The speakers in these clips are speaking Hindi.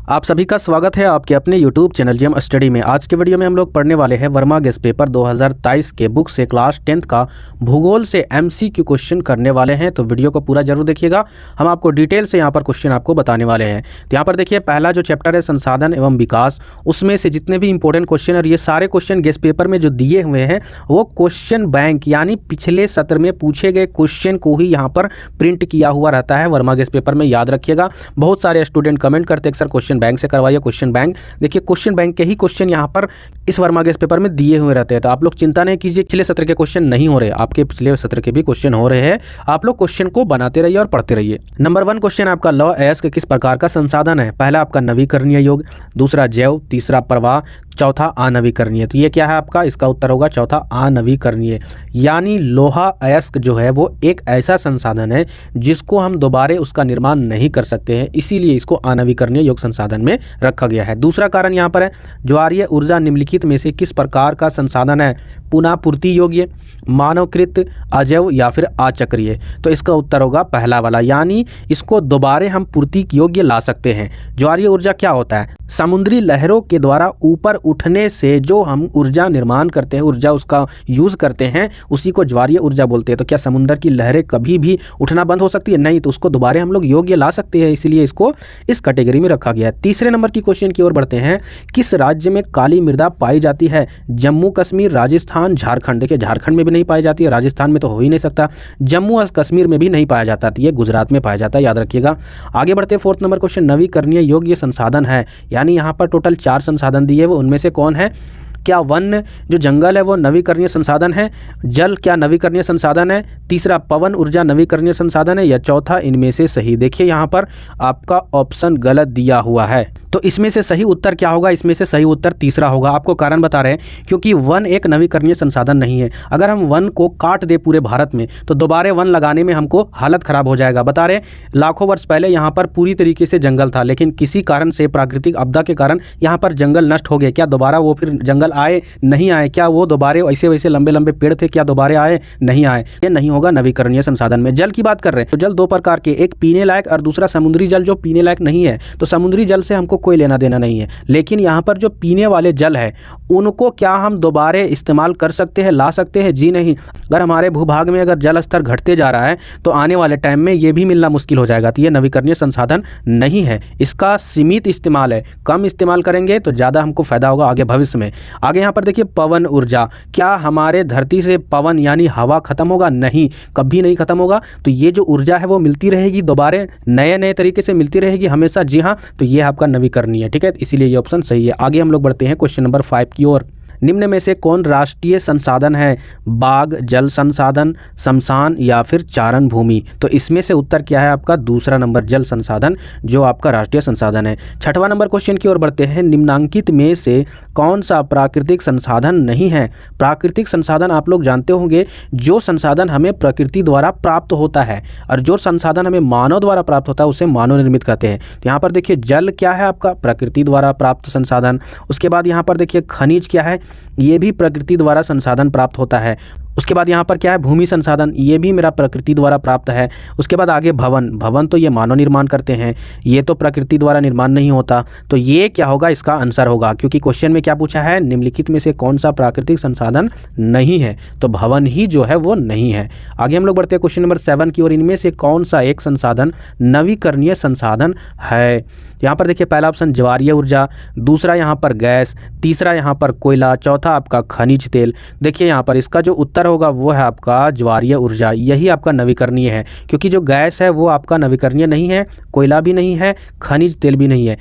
आप सभी का स्वागत है आपके अपने YouTube चैनल जीएम स्टडी में। आज के वीडियो में हम लोग पढ़ने वाले हैं वर्मा गेस्ट पेपर 2023 के बुक से क्लास 10th का भूगोल से MCQ क्वेश्चन करने वाले हैं। तो वीडियो को पूरा जरूर देखिएगा, हम आपको डिटेल से यहाँ पर क्वेश्चन आपको बताने वाले हैं। तो यहाँ पर देखिए पहला जो चैप्टर है संसाधन एवं विकास, उसमें से जितने भी इंपॉर्टेंट क्वेश्चन और ये सारे क्वेश्चन गेस्ट पेपर में जो दिए हुए हैं वो क्वेश्चन बैंक यानी पिछले सत्र में पूछे गए क्वेश्चन को ही यहाँ पर प्रिंट किया हुआ रहता है वर्मा गेस्ट पेपर में। याद रखिएगा, बहुत सारे स्टूडेंट कमेंट करते हैं सर क्वेश्चन बैंक से करवाइए क्वेश्चन बैंक। देखिए क्वेश्चन बैंक के ही क्वेश्चन यहाँ पर इस वर्मा गेस्ट पेपर में दिए हुए रहते हैं, तो आप लोग चिंता नहीं कीजिए पिछले सत्र के क्वेश्चन नहीं हो रहे, आपके पिछले सत्र के भी क्वेश्चन हो रहे हैं। आप लोग क्वेश्चन को बनाते रहिए और पढ़ते रहिए। नंबर 1 क्वेश्चन आपका लौह अयस्क किस प्रकार का संसाधन है? पहला आपका नवीकरणीय योग, दूसरा जैव, तीसरा प्रवाह, चौथा अनवीकरणीय। तो ये क्या है आपका? इसका उत्तर होगा चौथा अनवीकरणीय। यानी लोहा अयस्क जो है वो एक ऐसा संसाधन है जिसको हम दोबारा उसका निर्माण नहीं कर सकते हैं, इसीलिए इसको अनवीकरणीय योग संसाधन में रखा गया है। दूसरा कारण यहाँ पर है ज्वारीय ऊर्जा निम्नलिखित में से किस प्रकार का संसाधन है? पुनः पूर्ति योग्य, मानवकृत, अजैव या फिर अचक्रीय। तो इसका उत्तर होगा पहला वाला, यानी इसको दोबारा हम पूर्ति योग्य ला सकते हैं। ज्वारीय ऊर्जा क्या होता है? समुद्री लहरों के द्वारा ऊपर उठने से जो हम ऊर्जा निर्माण करते हैं, ऊर्जा उसका यूज़ करते हैं, उसी को ज्वारीय ऊर्जा बोलते हैं। तो क्या समुद्र की लहरें कभी भी उठना बंद हो सकती है? नहीं, तो उसको दोबारा हम लोग योग्य ला सकते हैं, इसलिए इसको इस कैटेगरी में रखा गया है। तीसरे नंबर की क्वेश्चन की ओर बढ़ते हैं। किस राज्य में काली मृदा पाई जाती है? जम्मू कश्मीर, राजस्थान, झारखंड। देखिए झारखंड में भी नहीं पाई जाती है, राजस्थान में तो हो ही नहीं सकता, जम्मू और कश्मीर में भी नहीं पाया जाता, तो ये गुजरात में पाया जाता है, याद रखिएगा। आगे बढ़ते हैं 4th नंबर क्वेश्चन, नवीकरणीय योग्य संसाधन है, यानी यहाँ पर टोटल 4 संसाधन दिए, वो उनमें से कौन है? क्या वन जो जंगल है वो नवीकरणीय संसाधन है? जल क्या नवीकरणीय संसाधन है? तीसरा पवन ऊर्जा नवीकरणीय संसाधन है, या चौथा इनमें से सही? देखिए यहाँ पर आपका ऑप्शन गलत दिया हुआ है, तो इसमें से सही उत्तर क्या होगा? इसमें से सही उत्तर तीसरा होगा। आपको कारण बता रहे हैं, क्योंकि वन एक नवीकरणीय संसाधन नहीं है। अगर हम वन को काट दे पूरे भारत में तो दोबारा वन लगाने में हमको हालत खराब हो जाएगा। बता रहे लाखों वर्ष पहले यहाँ पर पूरी तरीके से जंगल था, लेकिन किसी कारण से प्राकृतिक आपदा के कारण यहाँ पर जंगल नष्ट हो गए। क्या दोबारा वो फिर जंगल आए? नहीं आए। क्या वो दोबारा ऐसे वैसे लंबे लंबे पेड़ थे, क्या दोबारा आए? नहीं आए। ये नहीं होगा नवीकरणीय संसाधन में। जल की बात कर रहे हैं तो जल 2 प्रकार के, एक पीने लायक और दूसरा समुद्री जल जो पीने लायक नहीं है। तो समुद्री जल से हमको कोई लेना देना नहीं है, लेकिन यहाँ पर जो पीने वाले जल है उनको क्या हम दोबारा इस्तेमाल कर सकते हैं, ला सकते हैं? जी नहीं। अगर हमारे भूभाग में अगर जल स्तर घटते जा रहा है तो आने वाले टाइम में ये भी मिलना मुश्किल हो जाएगा, तो ये नवीकरणीय संसाधन नहीं है। इसका सीमित इस्तेमाल है, कम इस्तेमाल करेंगे तो ज़्यादा हमको फायदा होगा आगे भविष्य में। आगे यहाँ पर देखिए पवन ऊर्जा, क्या हमारे धरती से पवन यानी हवा खत्म होगा? नहीं, कभी नहीं खत्म होगा। तो ये जो ऊर्जा है वो मिलती रहेगी, दोबारा नए नए तरीके से मिलती रहेगी हमेशा। जी हाँ, तो ये आपका नवीकरणीय है, ठीक है, इसीलिए ये ऑप्शन सही है। आगे हम लोग बढ़ते हैं क्वेश्चन नंबर 5 की ओर। निम्न में से कौन राष्ट्रीय संसाधन है? बाग, जल संसाधन, शमशान या फिर चारण भूमि? तो इसमें से उत्तर क्या है आपका? दूसरा नंबर जल संसाधन जो आपका राष्ट्रीय संसाधन है। 6वां नंबर क्वेश्चन की ओर बढ़ते हैं। निम्नांकित में से कौन सा प्राकृतिक संसाधन नहीं है? प्राकृतिक संसाधन आप लोग जानते होंगे, जो संसाधन हमें प्रकृति द्वारा प्राप्त होता है और जो संसाधन हमें मानव द्वारा प्राप्त होता है उसे मानव निर्मित कहते हैं। तो यहाँ पर देखिए जल क्या है आपका? प्रकृति द्वारा प्राप्त संसाधन। उसके बाद यहाँ पर देखिए खनिज क्या है? ये भी प्रकृति द्वारा संसाधन प्राप्त होता है। उसके बाद यहाँ पर क्या है? भूमि संसाधन, ये भी मेरा प्रकृति द्वारा प्राप्त है। उसके बाद आगे भवन, भवन तो ये मानव निर्माण करते हैं, ये तो प्रकृति द्वारा निर्माण नहीं होता। तो ये क्या होगा? इसका आंसर होगा, क्योंकि क्वेश्चन में क्या पूछा है? निम्नलिखित में से कौन सा प्राकृतिक संसाधन नहीं है? तो भवन ही जो है वो नहीं है। आगे हम लोग बढ़ते हैं क्वेश्चन नंबर 7 की ओर। इनमें से कौन सा एक संसाधन नवीकरणीय संसाधन है? यहाँ पर देखिए पहला ऑप्शन ज्वारीय ऊर्जा, दूसरा यहाँ पर गैस, तीसरा यहाँ पर कोयला, चौथा आपका खनिज तेल। देखिए यहाँ पर इसका जो उत्तर होगा वो है आपका ज्वारीय ऊर्जा, यही आपका नवीकरणीय है, क्योंकि जो गैस है वो आपका नवीकरणीय नहीं है, कोयला भी नहीं है, खनिज तेल भी नहीं है,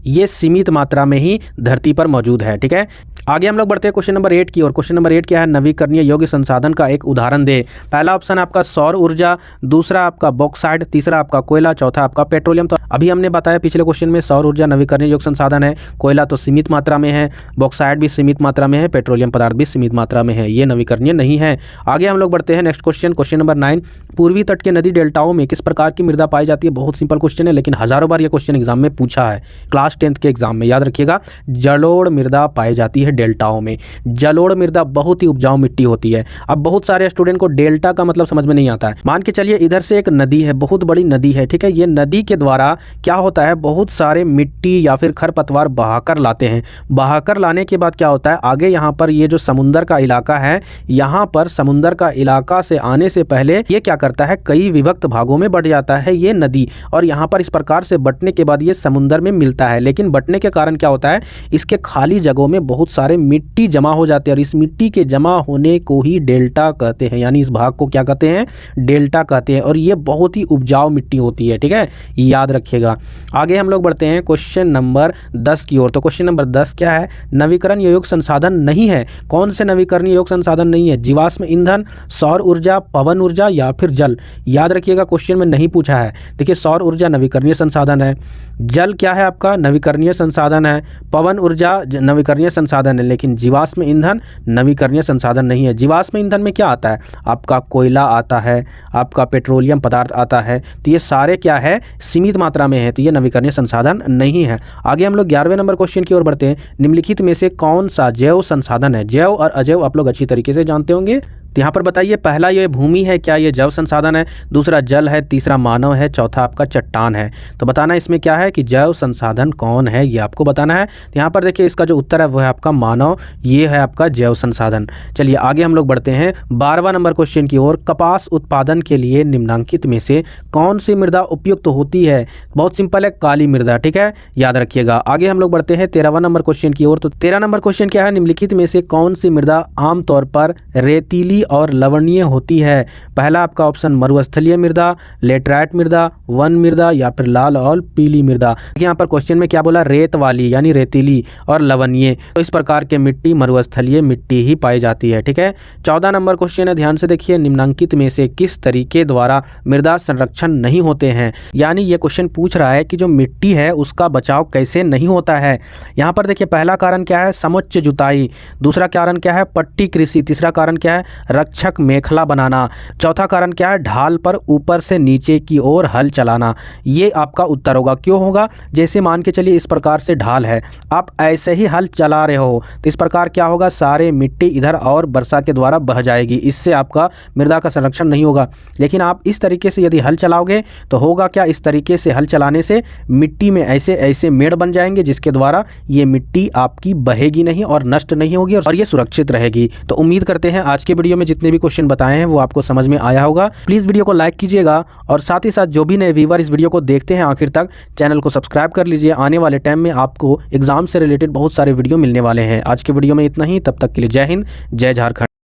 ये सीमित मात्रा में ही धरती पर मौजूद है, ठीक है। आगे हम लोग बढ़ते हैं क्वेश्चन नंबर 8 की ओर। क्वेश्चन नंबर 8 क्या है? नवीकरणीय योग्य संसाधन का एक उदाहरण दे। पहला ऑप्शन आपका सौर ऊर्जा, दूसरा आपका बॉक्साइट, तीसरा आपका कोयला, चौथा आपका पेट्रोलियम। तो अभी हमने बताया पिछले क्वेश्चन में सौर ऊर्जा नवीकरणीय योग्य संसाधन है, कोयला तो सीमित मात्रा में है, बॉक्साइट भी सीमित मात्रा में है, पेट्रोलियम पदार्थ भी सीमित मात्रा में है, ये नवीकरणीय नहीं है। आगे हम लोग बढ़ते हैं नेक्स्ट क्वेश्चन, क्वेश्चन नंबर 9। पूर्वी तट के नदी डेल्टाओं में किस प्रकार की मृदा पाई जाती है? बहुत सिंपल क्वेश्चन है, लेकिन हजारों बार ये क्वेश्चन एग्जाम में पूछा है, क्लास 10th के एग्जाम में, याद रखिएगा। जलोढ़ मृदा पाई जाती है डेल्टाओं में। जलोढ़ मृदा बहुत ही उपजाऊ मिट्टी होती है। अब बहुत सारे स्टूडेंट को डेल्टा का मतलब समझ में नहीं आता है। मान के चलिए इधर से एक नदी है, बहुत बड़ी नदी है, ठीक है। ये नदी के द्वारा क्या होता है, बहुत सारे मिट्टी या फिर खरपतवार बहाकर लाते हैं। बहाकर लाने के बाद क्या होता है, आगे यहाँ पर ये जो समुंदर का इलाका है, यहाँ पर समुंदर का इलाका से आने से पहले ये क्या करता है, कई विभक्त भागों में बट जाता है ये नदी, और यहाँ पर इस प्रकार से बटने के बाद ये समुंदर में मिलता है। लेकिन बटने के कारण क्या होता है, इसके खाली जगहों में बहुत सारे मिट्टी जमा हो जाते हैं, और इस मिट्टी के जमा होने को ही डेल्टा कहते हैं, यानी इस भाग को क्या कहते हैं, डेल्टा कहते हैं। और ये बहुत ही उपजाऊ मिट्टी होती है, ठीक है, याद रखिएगा। आगे हम लोग बढ़ते हैं क्वेश्चन नंबर 10 की ओर। तो क्वेश्चन नंबर 10 क्या है, नवीकरण योग्य संसाधन नहीं है। कौन से नवीकरण योग्य संसाधन नहीं है, जीवाश्म ईंधन, सौर ऊर्जा, पवन ऊर्जा या फिर जल। याद रखिएगा, क्वेश्चन में नहीं पूछा है। देखिए, सौर ऊर्जा नवीकरणीय संसाधन है, जल क्या है आपका, नवीकरणीय संसाधन है, पवन ऊर्जा नवीकरणीय संसाधन है, लेकिन जीवाश्म ईंधन नवीकरणीय संसाधन नहीं है। जीवाश्म ईंधन में क्या आता है, आपका कोयला आता है, आपका पेट्रोलियम पदार्थ आता है, तो ये सारे क्या है, सीमित मात्रा में है, तो ये नवीकरणीय संसाधन नहीं है। आगे हम लोग 11वें नंबर क्वेश्चन की ओर बढ़ते हैं। निम्नलिखित में से कौन सा जैव संसाधन है। जैव और अजैव आप लोग अच्छी तरीके से जानते होंगे। तो यहाँ पर बताइए, पहला ये भूमि है, क्या ये जैव संसाधन है, दूसरा जल है, तीसरा मानव है, चौथा आपका चट्टान है। तो बताना इसमें क्या है कि जैव संसाधन कौन है, ये आपको बताना है। तो यहाँ पर देखिए, इसका जो उत्तर है वो है आपका मानव, ये है आपका जैव संसाधन। चलिए आगे हम लोग बढ़ते हैं 12वां नंबर क्वेश्चन की ओर। कपास उत्पादन के लिए निम्नलिखित में से कौन सी मृदा उपयुक्त होती है। बहुत सिंपल है, काली मृदा, ठीक है, याद रखिएगा। आगे हम लोग बढ़ते हैं 13वां नंबर क्वेश्चन की ओर। तो 13 नंबर क्वेश्चन क्या है, निम्नलिखित में से कौन सी मृदा आमतौर पर रेतीली और लवणीय होती है। पहला आपका ऑप्शन मरुस्थलीय मृदा, लेटराइट मृदा, वन मृदा या फिर लाल और पीली मृदा। यहाँ पर क्वेश्चन में क्या बोला, रेत वाली यानी रेतीली और लवणीय, तो इस प्रकार के मिट्टी मरुस्थलीय मिट्टी ही पाई जाती है, ठीक है। 14 नंबर क्वेश्चन है, ध्यान से देखिए, निम्नलिखित में से किस तरीके द्वारा मृदा संरक्षण नहीं होते हैं। यानी ये क्वेश्चन पूछ रहा है कि जो मिट्टी है उसका बचाव कैसे नहीं होता है। यहाँ पर देखिए, पहला कारण क्या है, समुच्च जुताई, दूसरा कारण क्या है, पट्टी कृषि, तीसरा कारण क्या है, रक्षक मेखला बनाना, चौथा कारण क्या है, ढाल पर ऊपर से नीचे की ओर हल चलाना। ये आपका उत्तर होगा। क्यों होगा, जैसे मान के चलिए इस प्रकार से ढाल है, आप ऐसे ही हल चला रहे हो तो इस प्रकार क्या होगा, सारे मिट्टी इधर और वर्षा के द्वारा बह जाएगी, इससे आपका मृदा का संरक्षण नहीं होगा। लेकिन आप इस तरीके से यदि हल चलाओगे तो होगा क्या, इस तरीके से हल चलाने से मिट्टी में ऐसे ऐसे मेड़ बन जाएंगे जिसके द्वारा ये मिट्टी आपकी बहेगी नहीं और नष्ट नहीं होगी और ये सुरक्षित रहेगी। तो उम्मीद करते हैं आज के वीडियो में जितने भी क्वेश्चन बताए हैं वो आपको समझ में आया होगा। प्लीज़ वीडियो को लाइक कीजिएगा और साथ ही साथ जो भी नए व्यूअर इस वीडियो को देखते हैं आखिर तक, चैनल को सब्सक्राइब कर लीजिए। आने वाले टाइम में आपको एग्जाम से रिलेटेड बहुत सारे वीडियो मिलने वाले हैं। आज के वीडियो में इतना ही, तब तक के लिए जय हिंद, जय झारखंड।